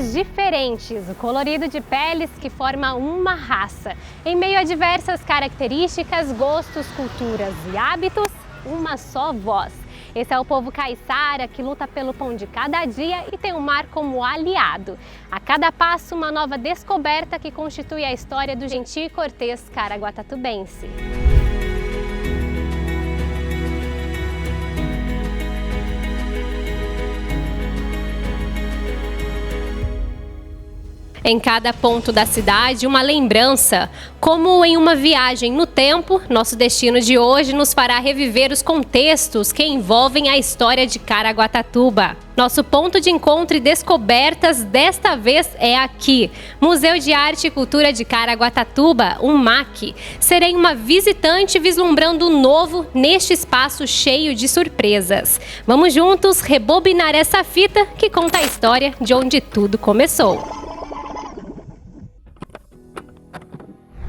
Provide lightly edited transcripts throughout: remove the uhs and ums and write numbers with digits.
cores diferentes, o colorido de peles que forma uma raça. Em meio a diversas características, gostos, culturas e hábitos, uma só voz. Esse é o povo caiçara, que luta pelo pão de cada dia e tem o mar como aliado. A cada passo, uma nova descoberta que constitui a história do gentil e cortês caraguatatubense. Em cada ponto da cidade, uma lembrança. Como em uma viagem no tempo, nosso destino de hoje nos fará reviver os contextos que envolvem a história de Caraguatatuba. Nosso ponto de encontro e descobertas desta vez é aqui, Museu de Arte e Cultura de Caraguatatuba, o MAC. Serei uma visitante vislumbrando o novo neste espaço cheio de surpresas. Vamos juntos rebobinar essa fita que conta a história de onde tudo começou.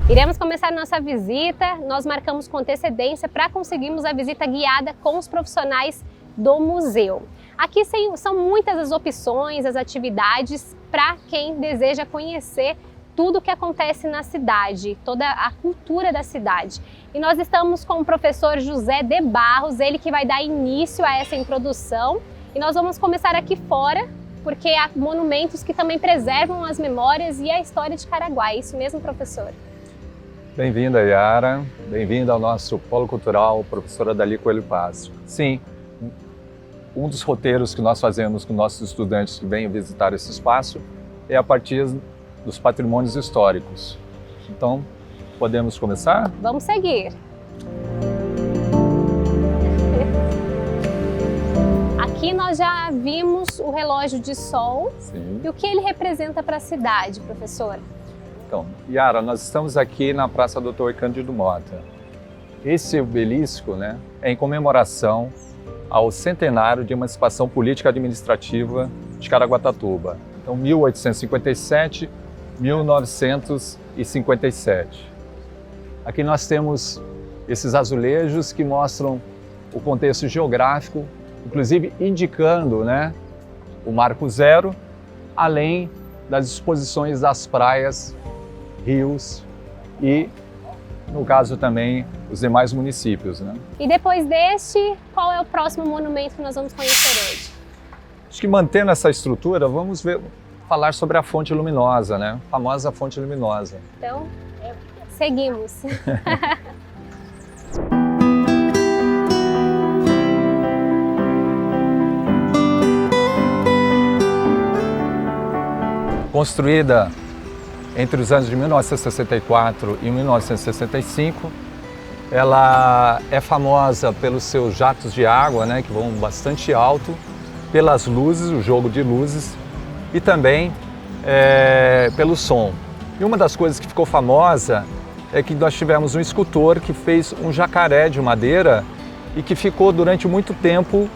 Iremos começar nossa visita, nós marcamos com antecedência para conseguirmos a visita guiada com os profissionais do museu. Aqui são muitas as opções, as atividades para quem deseja conhecer tudo o que acontece na cidade, toda a cultura da cidade. E nós estamos com o professor José de Barros, ele que vai dar início a essa introdução. E nós vamos começar aqui fora, porque há monumentos que também preservam as memórias e a história de Caraguá. É isso mesmo, professor? Bem-vinda, Yara. Bem-vinda ao nosso Polo Cultural, professora Dali Coelho Paz. Sim, um dos roteiros que nós fazemos com nossos estudantes que venham visitar esse espaço é a partir dos patrimônios históricos. Então, podemos começar? Vamos seguir. Aqui nós já vimos o relógio de sol. Sim. E o que ele representa para a cidade, professor? Então, Yara, nós estamos aqui na Praça Dr. Cândido Mota. Esse obelisco, é em comemoração ao centenário de emancipação política e administrativa de Caraguatatuba. Então, 1857, 1957. Aqui nós temos esses azulejos que mostram o contexto geográfico, inclusive indicando, o marco zero, além das disposições das praias, rios e, no caso também, os demais municípios. E depois deste, qual é o próximo monumento que nós vamos conhecer hoje? Acho que mantendo essa estrutura, vamos falar sobre a fonte luminosa, a famosa fonte luminosa. Então, seguimos. Construída entre os anos de 1964 e 1965, ela é famosa pelos seus jatos de água, que vão bastante alto, pelas luzes, o jogo de luzes e também pelo som. E uma das coisas que ficou famosa é que nós tivemos um escultor que fez um jacaré de madeira e que ficou durante muito tempo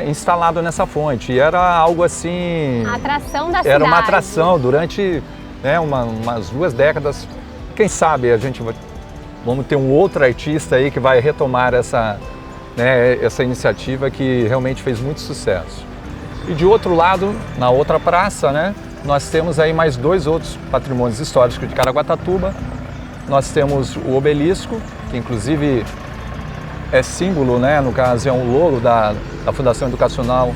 instalado nessa fonte. E era algo assim... A atração da cidade. Era uma atração durante umas 2 décadas. Quem sabe vamos ter um outro artista aí que vai retomar essa iniciativa que realmente fez muito sucesso. E de outro lado, na outra praça, nós temos aí mais 2 outros patrimônios históricos de Caraguatatuba. Nós temos o obelisco, que inclusive é símbolo, no caso é um logo da Fundação Educacional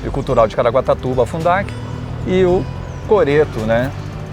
e Cultural de Caraguatatuba, a Fundac, e o coreto,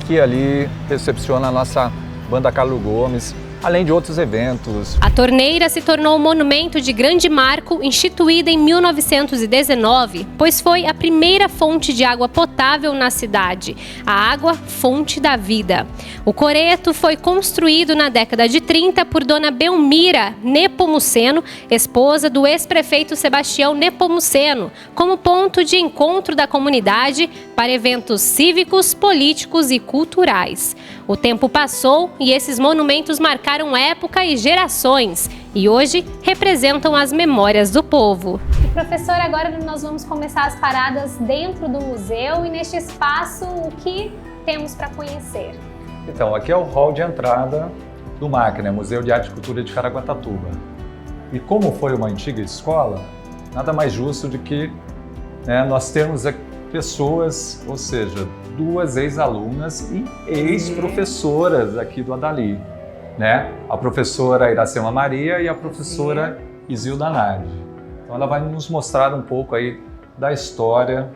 que ali recepciona a nossa banda Carlos Gomes, além de outros eventos. A torneira se tornou um monumento de grande marco instituída em 1919, pois foi a primeira fonte de água potável na cidade, a água fonte da vida. O coreto foi construído na década de 30 por Dona Belmira Nepomuceno, esposa do ex-prefeito Sebastião Nepomuceno, como ponto de encontro da comunidade para eventos cívicos, políticos e culturais. O tempo passou e esses monumentos marcaram época e gerações e hoje representam as memórias do povo. E professor, agora nós vamos começar as paradas dentro do museu e neste espaço o que temos para conhecer? Então, aqui é o hall de entrada do MAC, Museu de Arte e Cultura de Caraguatatuba. E como foi uma antiga escola, nada mais justo do que nós termos pessoas, ou seja, 2 ex-alunas e ex-professoras aqui do Adali, né? A professora Iracema Maria e a professora Isilda Nardi. Então ela vai nos mostrar um pouco aí da história,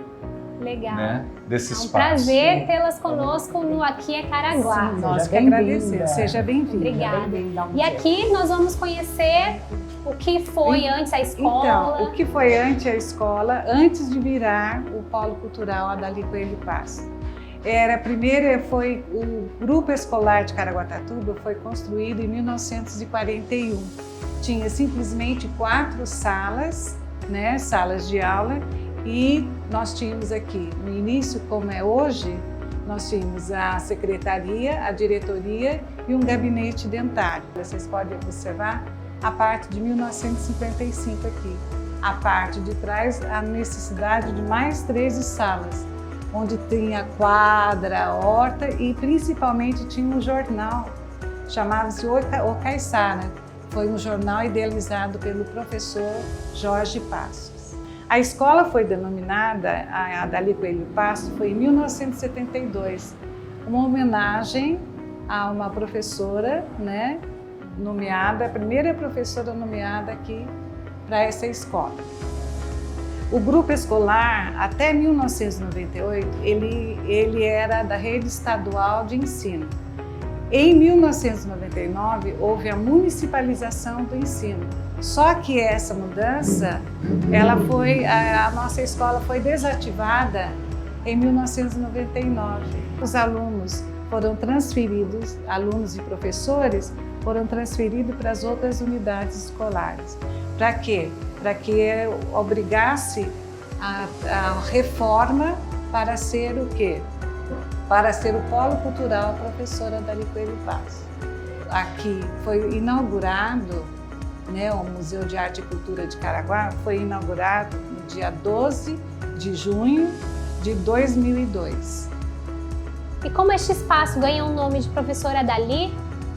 legal, né, desse espaço. É um prazer tê-las conosco no Aqui é Caraguá. Sim, nós que agradecemos. Seja bem-vinda. Obrigada. E aqui nós vamos conhecer o que foi antes a escola. Então, o que foi antes a escola, antes de virar o Polo Cultural Adali Coelho Passo. Foi o Grupo Escolar de Caraguatatuba foi construído em 1941. Tinha simplesmente 4 salas, né, salas de aula, e nós tínhamos aqui, no início, como é hoje, nós tínhamos a secretaria, a diretoria e um gabinete dentário. Vocês podem observar a parte de 1955 aqui. A parte de trás, a necessidade de mais 13 salas, onde tinha quadra, horta e principalmente tinha um jornal, chamava-se O Caiçara. Foi um jornal idealizado pelo professor Jorge Passos. A escola foi denominada, a Adali Coelho Passo, foi em 1972, uma homenagem a uma professora, né, nomeada, a primeira professora nomeada aqui para essa escola. O grupo escolar, até 1998, ele era da rede estadual de ensino. Em 1999, houve a municipalização do ensino. Só que essa mudança, a nossa escola foi desativada em 1999. Os alunos foram transferidos, alunos e professores foram transferidos para as outras unidades escolares. Para quê? Para que obrigasse a reforma para ser o quê? Para ser o Polo Cultural Professora Adali Coelho Passo. Aqui foi inaugurado, né, o Museu de Arte e Cultura de Caraguá foi inaugurado no dia 12 de junho de 2002. E como este espaço ganha o nome de Professora Adali,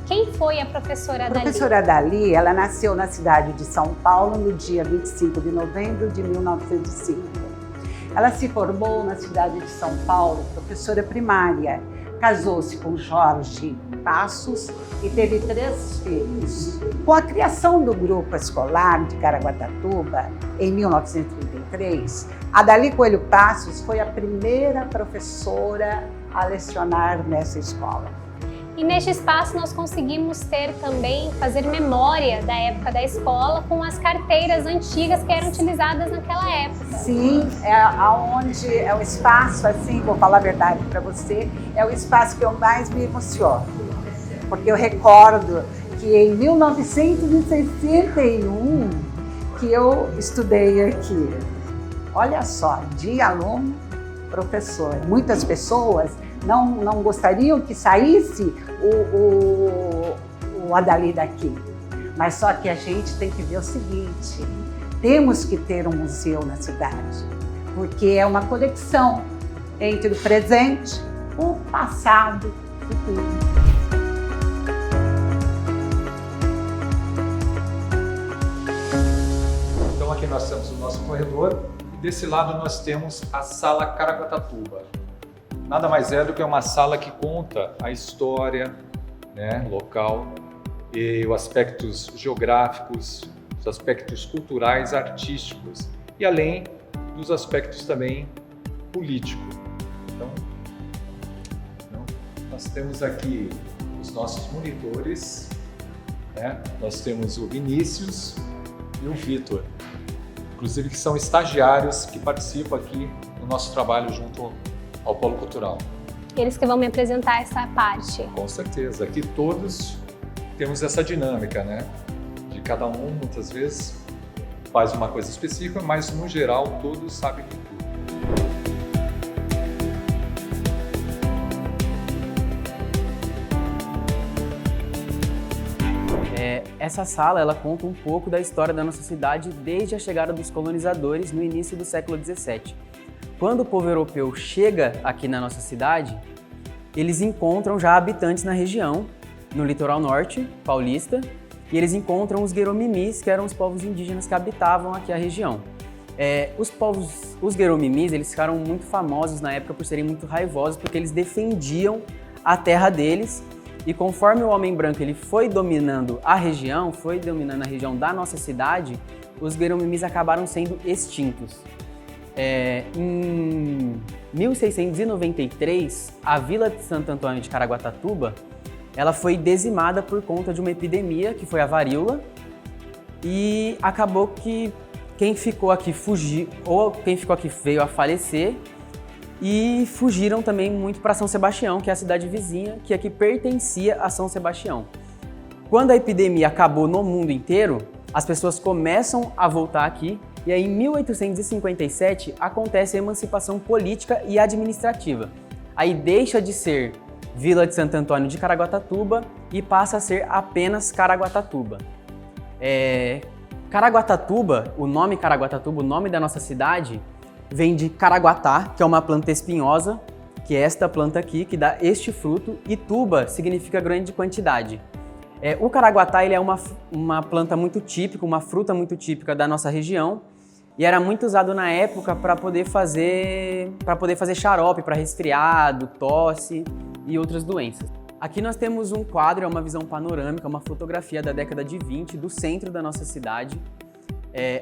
quem foi a professora Adali? A professora Adali, ela nasceu na cidade de São Paulo no dia 25 de novembro de 1905. Ela se formou na cidade de São Paulo, professora primária. Casou-se com Jorge Passos e teve 3 filhos. Com a criação do grupo escolar de Caraguatatuba, em 1933, Adali Coelho Passos foi a primeira professora a lecionar nessa escola. E neste espaço nós conseguimos fazer memória da época da escola com as carteiras antigas que eram utilizadas naquela época. Sim, é o espaço, assim, vou falar a verdade para você, é o espaço que eu mais me emociono. Porque eu recordo que em 1961 que eu estudei aqui. Olha só, de aluno, professor. Muitas pessoas não gostariam que saísse o Adali daqui. Mas só que a gente tem que ver o seguinte, temos que ter um museu na cidade, porque é uma conexão entre o presente, o passado e o futuro. Então aqui nós temos o nosso corredor e desse lado nós temos a Sala Caraguatatuba. Nada mais é do que uma sala que conta a história, né, local e os aspectos geográficos, os aspectos culturais, artísticos e além dos aspectos também políticos. Então, nós temos aqui os nossos monitores, né? Nós temos o Vinícius e o Vitor, inclusive que são estagiários que participam aqui do nosso trabalho junto ao Polo Cultural. Eles que vão me apresentar essa parte. Com certeza. Aqui todos temos essa dinâmica, né? De cada um, muitas vezes, faz uma coisa específica, mas no geral todos sabem de tudo. Essa sala ela conta um pouco da história da nossa cidade desde a chegada dos colonizadores no início do século XVII. Quando o povo europeu chega aqui na nossa cidade, eles encontram já habitantes na região, no litoral norte paulista, e eles encontram os Gueromimis, que eram os povos indígenas que habitavam aqui a região. Os Gueromimis, eles ficaram muito famosos na época por serem muito raivosos, porque eles defendiam a terra deles, e conforme o homem branco ele foi dominando a região da nossa cidade, os Gueromimis acabaram sendo extintos. Em 1693, a vila de Santo Antônio de Caraguatatuba, ela foi dizimada por conta de uma epidemia, que foi a varíola, e acabou que quem ficou aqui fugiu, ou quem ficou aqui veio a falecer, e fugiram também muito para São Sebastião, que é a cidade vizinha, que aqui pertencia a São Sebastião. Quando a epidemia acabou no mundo inteiro, as pessoas começam a voltar aqui, e aí em 1857 acontece a emancipação política e administrativa. Aí deixa de ser Vila de Santo Antônio de Caraguatatuba e passa a ser apenas Caraguatatuba. Caraguatatuba, o nome Caraguatatuba, o nome da nossa cidade, vem de caraguatá, que é uma planta espinhosa, que é esta planta aqui, que dá este fruto, e tuba significa grande quantidade. O caraguatá ele é uma planta muito típica, uma fruta muito típica da nossa região, e era muito usado na época para poder fazer xarope para resfriado, tosse e outras doenças. Aqui nós temos um quadro, é uma visão panorâmica, uma fotografia da década de 20 do centro da nossa cidade.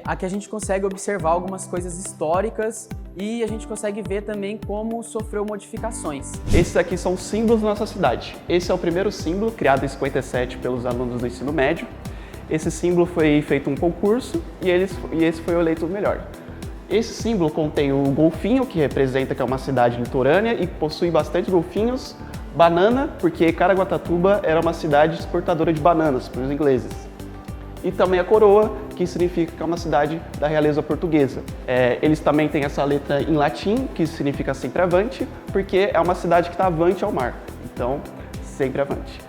Aqui a gente consegue observar algumas coisas históricas e a gente consegue ver também como sofreu modificações. Esses aqui são os símbolos da nossa cidade. Esse é o primeiro símbolo, criado em 57 pelos alunos do ensino médio. Esse símbolo foi feito um concurso e esse foi eleito o melhor. Esse símbolo contém o golfinho, que representa que é uma cidade litorânea e possui bastante golfinhos. Banana, porque Caraguatatuba era uma cidade exportadora de bananas para os ingleses. E também a coroa, que significa que é uma cidade da realeza portuguesa. Eles também têm essa letra em latim, que significa sempre avante, porque é uma cidade que está avante ao mar. Então, sempre avante.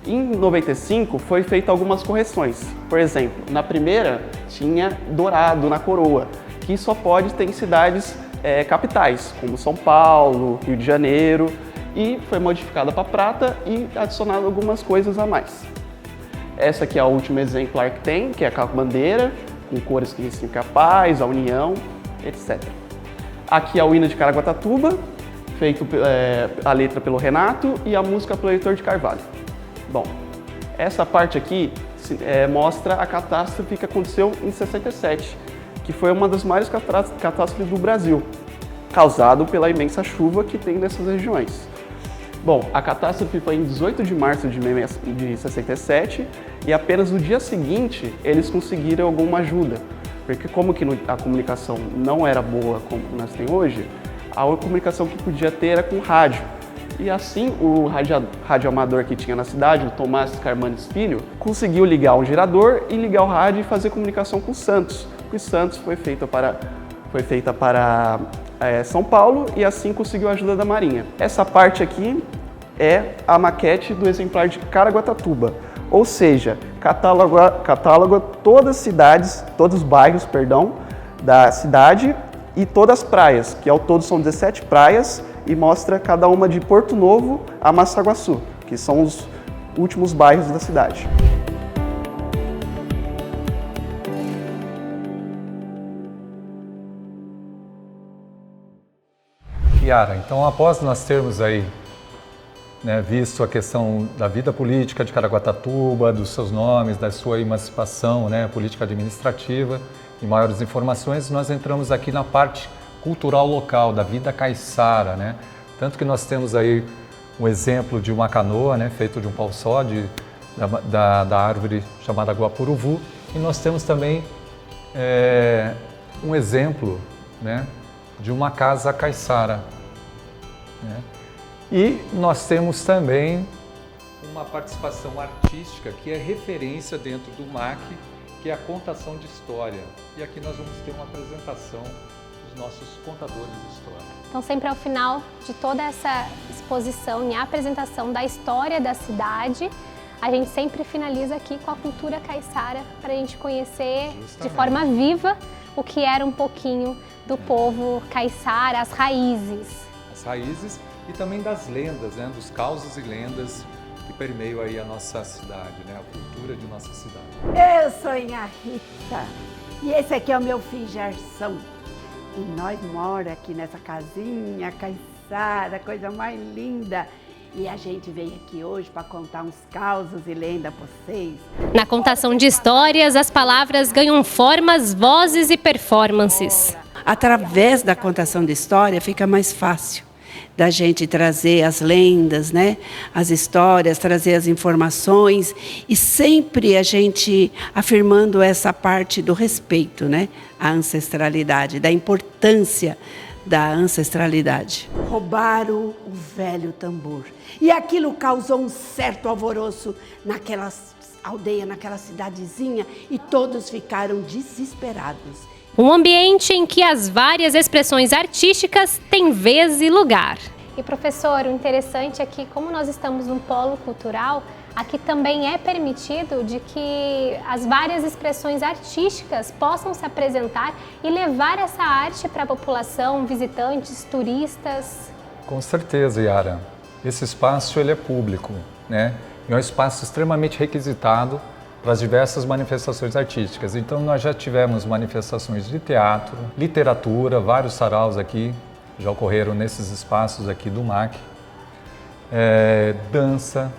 Em 95 foi feita algumas correções. Por exemplo, na primeira tinha dourado na coroa, que só pode ter em cidades capitais, como São Paulo, Rio de Janeiro, e foi modificada para prata e adicionado algumas coisas a mais. Essa aqui é o último exemplar que tem, que é a bandeira, com cores que significam a paz, a união, etc. Aqui é o hino de Caraguatatuba, feito a letra pelo Renato e a música pelo Heitor de Carvalho. Bom, essa parte aqui mostra a catástrofe que aconteceu em 67, que foi uma das maiores catástrofes do Brasil, causado pela imensa chuva que tem nessas regiões. Bom, a catástrofe foi em 18 de março de 67 e apenas no dia seguinte eles conseguiram alguma ajuda, porque como que a comunicação não era boa como nós temos hoje, a comunicação que podia ter era com rádio. E assim o radioamador que tinha na cidade, o Tomás Carmanes Filho, conseguiu ligar um gerador e ligar o rádio e fazer comunicação com Santos. E Santos foi feita para São Paulo e assim conseguiu a ajuda da Marinha. Essa parte aqui é a maquete do exemplar de Caraguatatuba, ou seja, catáloga todas as cidades, todos os bairros, da cidade e todas as praias, que ao todo são 17 praias e mostra cada uma de Porto Novo a Massaguaçu, que são os últimos bairros da cidade. Yara, então após nós termos aí visto a questão da vida política de Caraguatatuba, dos seus nomes, da sua emancipação, política administrativa e maiores informações, nós entramos aqui na parte cultural local, da vida caiçara, Tanto que nós temos aí um exemplo de uma canoa, feito de um pau só, da árvore chamada guapuruvu, e nós temos também um exemplo, de uma casa caiçara. E nós temos também uma participação artística que é referência dentro do MAC, que é a contação de história. E aqui nós vamos ter uma apresentação dos nossos contadores de história. Então, sempre ao final de toda essa exposição e apresentação da história da cidade, a gente sempre finaliza aqui com a cultura caiçara para a gente conhecer de forma viva o que era um pouquinho do povo caiçara, as raízes. As raízes e também das lendas, dos causos e lendas que permeiam aí a nossa cidade, a cultura de nossa cidade. Eu sou a Rita, E esse aqui é o meu filho Gerson. E nós moramos aqui nessa casinha, caiçara, coisa mais linda. E a gente veio aqui hoje para contar uns causos e lendas para vocês. Na contação de histórias, as palavras ganham formas, vozes e performances. Através da contação de história fica mais fácil da gente trazer as lendas, né? As histórias, trazer as informações e sempre a gente afirmando essa parte do respeito, né? À ancestralidade, da importância da ancestralidade. Roubaram o velho tambor e aquilo causou um certo alvoroço naquela aldeia, naquela cidadezinha e todos ficaram desesperados. Um ambiente em que as várias expressões artísticas têm vez e lugar. E professor, o interessante é que como nós estamos num polo cultural, aqui também é permitido de que as várias expressões artísticas possam se apresentar e levar essa arte para a população, visitantes, turistas. Com certeza, Yara. Esse espaço ele é público, né? É um espaço extremamente requisitado para as diversas manifestações artísticas. Então nós já tivemos manifestações de teatro, literatura, vários saraus aqui já ocorreram nesses espaços aqui do MAC, dança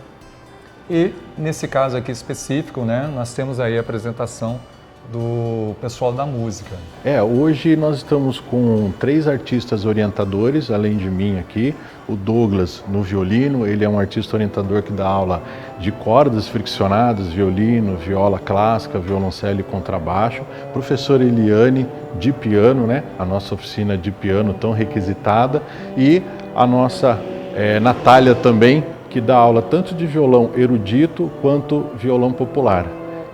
e nesse caso aqui específico, né, nós temos aí a apresentação do pessoal da música. Hoje nós estamos com 3 artistas orientadores, além de mim aqui, o Douglas no violino, ele é um artista orientador que dá aula de cordas friccionadas, violino, viola clássica, violoncelo e contrabaixo, professora Eliane de piano, né, a nossa oficina de piano tão requisitada, e a nossa Natália também, que dá aula tanto de violão erudito quanto violão popular.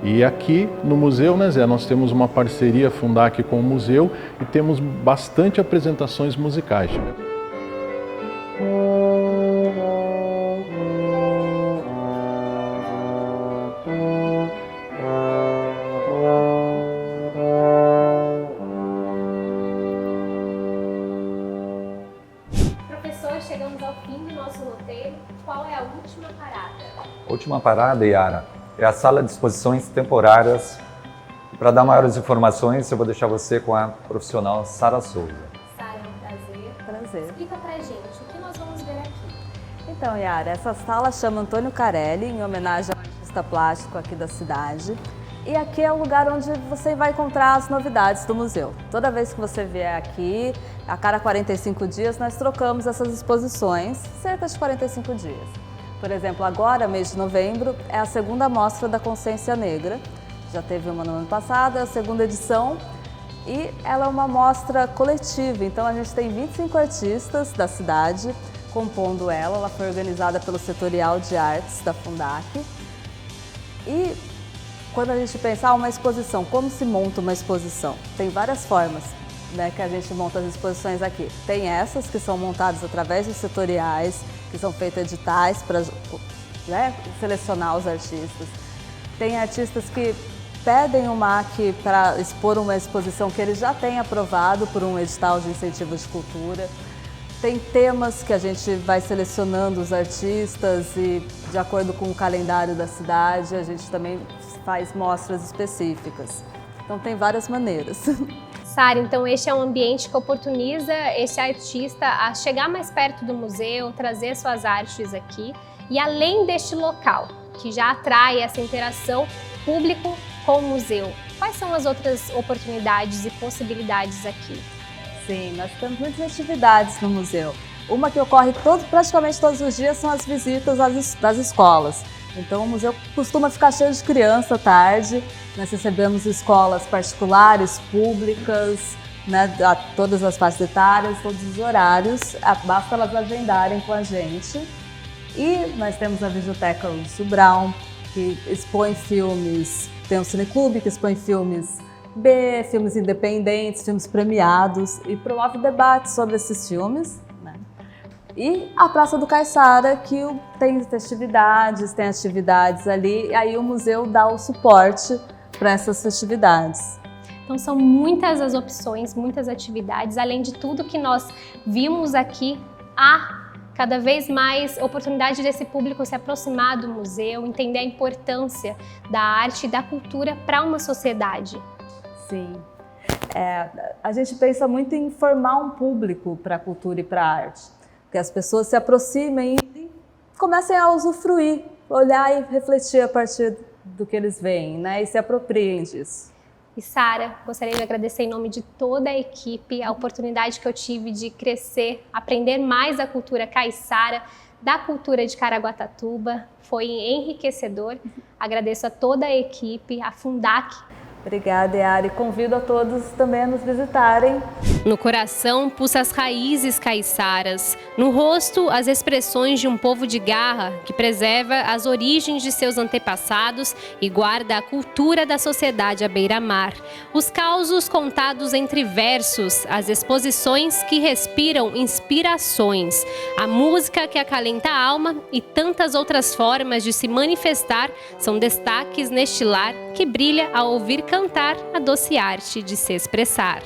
E aqui no museu, né, Zé, nós temos uma parceria Fundac com o museu e temos bastante apresentações musicais. Professor, chegamos ao fim do nosso roteiro. Qual é a última parada? A última parada, Yara, é a sala de exposições temporárias. Para dar maiores informações, eu vou deixar você com a profissional Sara Souza. Sara, é um prazer. Prazer. Explica pra gente o que nós vamos ver aqui. Então, Yara, essa sala chama Antônio Carelli, em homenagem ao artista plástico aqui da cidade. E aqui é o lugar onde você vai encontrar as novidades do museu. Toda vez que você vier aqui, a cada 45 dias, nós trocamos essas exposições, cerca de 45 dias. Por exemplo, agora, mês de novembro, é a segunda mostra da Consciência Negra. Já teve uma no ano passado, é a segunda edição. E ela é uma mostra coletiva, então a gente tem 25 artistas da cidade compondo ela. Ela foi organizada pelo Setorial de Artes da Fundac. E quando a gente pensa uma exposição, como se monta uma exposição? Tem várias formas, né, que a gente monta as exposições aqui. Tem essas que são montadas através dos setoriais, que são feitos editais para, né, selecionar os artistas. Tem artistas que pedem o MAC para expor uma exposição que ele já tem aprovado por um edital de incentivo de cultura. Tem temas que a gente vai selecionando os artistas e, de acordo com o calendário da cidade, a gente também faz mostras específicas. Então tem várias maneiras. Sara, então este é um ambiente que oportuniza esse artista a chegar mais perto do museu, trazer suas artes aqui. E além deste local, que já atrai essa interação público com o museu, quais são as outras oportunidades e possibilidades aqui? Sim, nós temos muitas atividades no museu. Uma que ocorre praticamente todos os dias são as visitas das escolas. Então o museu costuma ficar cheio de criança à tarde. Nós recebemos escolas particulares, públicas, né, a todas as faixas etárias, todos os horários. Basta elas agendarem com a gente. E nós temos a Videoteca Lúcio Brown, que expõe filmes. Tem o Cineclube, que expõe filmes B, filmes independentes, filmes premiados e promove debates sobre esses filmes, né? E a Praça do Caiçara, que tem festividades, tem atividades ali, e aí o museu dá o suporte para essas festividades. Então são muitas as opções, muitas atividades, além de tudo que nós vimos aqui, há cada vez mais oportunidade desse público se aproximar do museu, entender a importância da arte e da cultura para uma sociedade. Sim. A gente pensa muito em formar um público para a cultura e para a arte. Que as pessoas se aproximem e comecem a usufruir, olhar e refletir a partir do que eles veem, né? E se apropriem disso. E Sara, gostaria de agradecer em nome de toda a equipe a oportunidade que eu tive de crescer, aprender mais da cultura caiçara, da cultura de Caraguatatuba. Foi enriquecedor. Agradeço a toda a equipe, a Fundac. Obrigada, Yara, e convido a todos também a nos visitarem. No coração, pulsa as raízes caiçaras. No rosto, as expressões de um povo de garra que preserva as origens de seus antepassados e guarda a cultura da sociedade à beira-mar. Os causos contados entre versos, as exposições que respiram inspirações, a música que acalenta a alma e tantas outras formas de se manifestar são destaques neste lar que brilha ao ouvir cantar a doce arte de se expressar.